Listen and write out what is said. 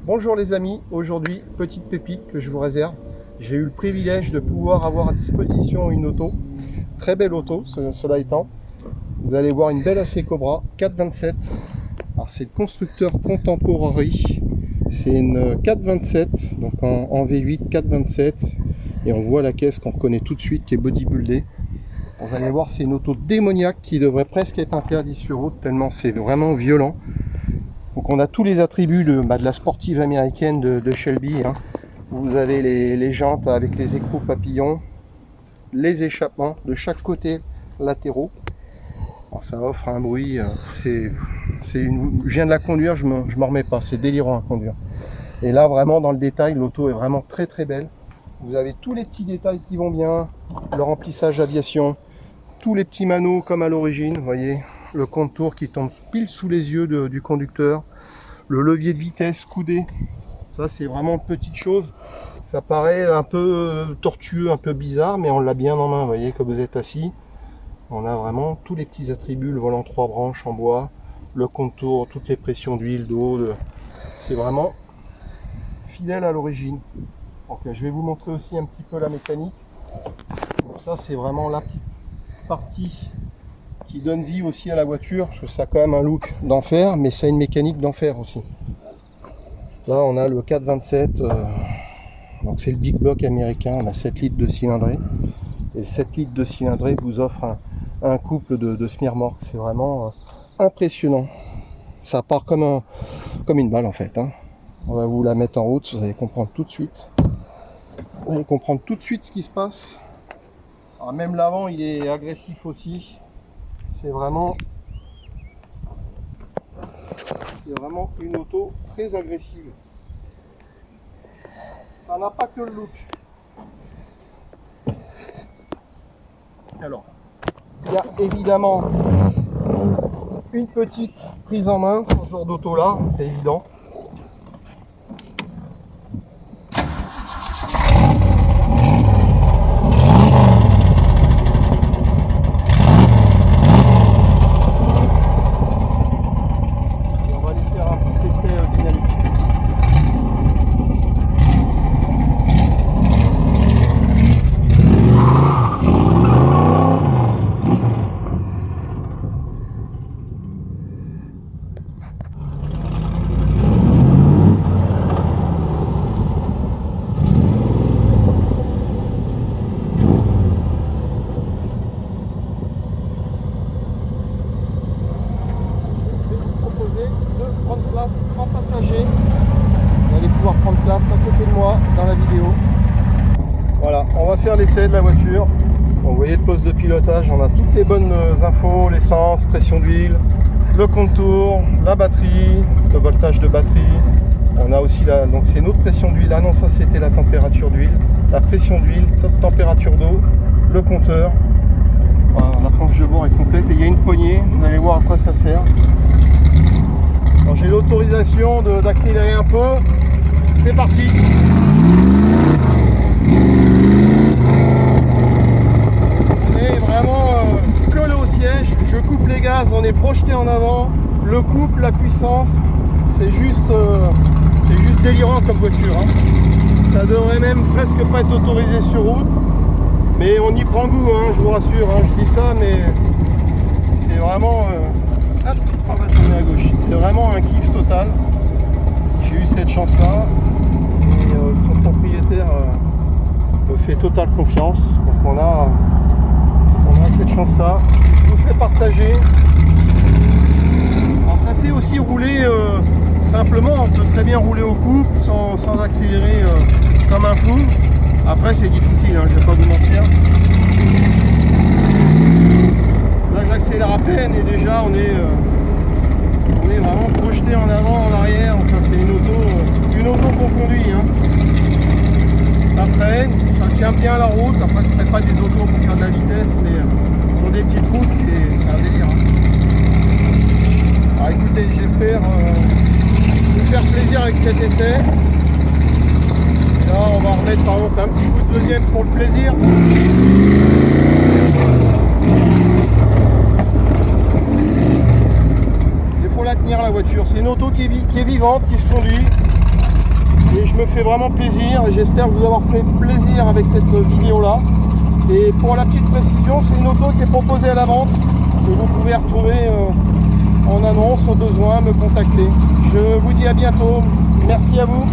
Bonjour les amis, aujourd'hui petite pépite que je vous réserve. J'ai eu le privilège de pouvoir avoir à disposition une auto, très belle auto cela étant. Vous allez voir une belle AC Cobra 427. Alors c'est le constructeur Contemporary, c'est une 427, donc en V8 427, et on voit la caisse qu'on reconnaît tout de suite qui est bodybuildée. Vous allez voir, c'est une auto démoniaque qui devrait presque être interdite sur route tellement c'est vraiment violent. Donc on a tous les attributs de la sportive américaine de Shelby, hein. Vous avez les jantes avec les écrous papillons, les échappements de chaque côté latéraux. Alors ça offre un bruit, je viens de la conduire, je m'en remets pas, c'est délirant à conduire. Et là vraiment dans le détail, l'auto est vraiment très très belle. Vous avez tous les petits détails qui vont bien, le remplissage aviation, tous les petits manos comme à l'origine, vous voyez, le contour qui tombe pile sous les yeux du conducteur, le levier de vitesse coudé, ça c'est vraiment une petite chose, ça paraît un peu tortueux, un peu bizarre, mais on l'a bien en main, vous voyez, comme vous êtes assis, on a vraiment tous les petits attributs, le volant 3 branches en bois, le contour, toutes les pressions d'huile, d'eau, c'est vraiment fidèle à l'origine. Donc je vais vous montrer aussi un petit peu la mécanique. Donc ça c'est vraiment la petite partie qui donne vie aussi à la voiture, parce que ça a quand même un look d'enfer, mais ça a une mécanique d'enfer aussi. Là on a le 427, donc c'est le big block américain, on a 7 litres de cylindrée, et 7 litres de cylindrée vous offre un couple de semi-remorques, c'est vraiment impressionnant. Ça part comme une balle en fait, hein. On va vous la mettre en route, vous allez comprendre tout de suite. Vous allez comprendre tout de suite ce qui se passe. Alors même l'avant il est agressif aussi. C'est vraiment une auto très agressive. Ça n'a pas que le look. Alors, il y a évidemment une petite prise en main sur ce genre d'auto là, c'est évident. En passager, vous allez pouvoir prendre place à côté de moi dans la vidéo. Voilà, on va faire l'essai de la voiture. Bon, vous voyez le poste de pilotage, on a toutes les bonnes infos, l'essence, pression d'huile, le contour, la batterie, le voltage de batterie. On a aussi donc c'est une autre pression d'huile. Ah non, ça c'était la température d'huile, la pression d'huile, température d'eau, le compteur. Voilà, la planche de bord est complète et il y a une poignée, vous allez voir à quoi ça sert. J'ai l'autorisation d'accélérer un peu. C'est parti. On est vraiment collé au siège. Je coupe les gaz, on est projeté en avant. Le couple, la puissance, c'est juste délirant comme voiture, hein. Ça devrait même presque pas être autorisé sur route. Mais on y prend goût, hein, je vous rassure, hein. Je dis ça, mais c'est vraiment... Hop, on va tourner à gauche. C'est vraiment un kiff total. J'ai eu cette chance là et son propriétaire me fait totale confiance. Donc on a cette chance là. Je vous fais partager. Alors ça c'est aussi rouler simplement. On peut très bien rouler au couple sans accélérer comme un fou. Après c'est difficile, hein, je vais pas vous mentir. Là j'accélère à peine et déjà on est vraiment projeté en avant, en arrière. Enfin c'est une auto qu'on conduit, hein. Ça freine, ça tient bien la route. Après ce ne serait pas des autos pour faire de la vitesse, mais sur des petites routes c'est un délire, hein. Alors écoutez, j'espère vous faire plaisir avec cet essai. Et là on va remettre par exemple un petit coup de deuxième pour le plaisir. Il faut la tenir la voiture, c'est une auto qui est vivante, qui se conduit. me fait vraiment plaisir et j'espère vous avoir fait plaisir avec cette vidéo là. Et pour la petite précision, c'est une auto qui est proposée à la vente, que vous pouvez retrouver en annonce au besoin, me contacter. Je vous dis à bientôt, merci à vous.